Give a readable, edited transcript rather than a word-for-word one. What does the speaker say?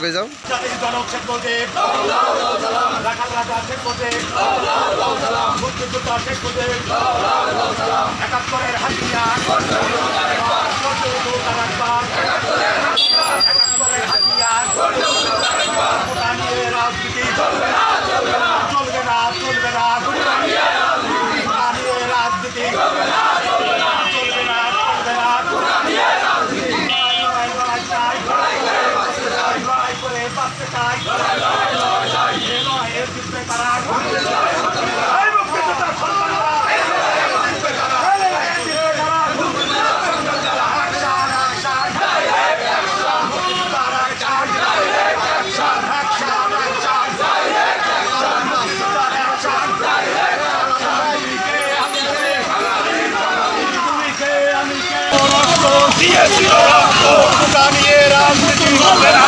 কই যাও জাতির জনক শেখ মুজিব রাখাল রাজা শেখ মুজিব মুক্তিযোদ্ধা শেখ মুজিব ৭১-এর হাতিয়ার ৭১-এর হাতিয়ার কোটা নিয়ে রাজনীতি চলবে না চলবে না কোটা নিয়ে রাজনীতি চলবে না চলবে না কোটা নিয়ে রাজনীতি লড়াই করে বাঁচতে চাই লড়াইয়ের যুদ্ধে তারা রাজনীতি হবে না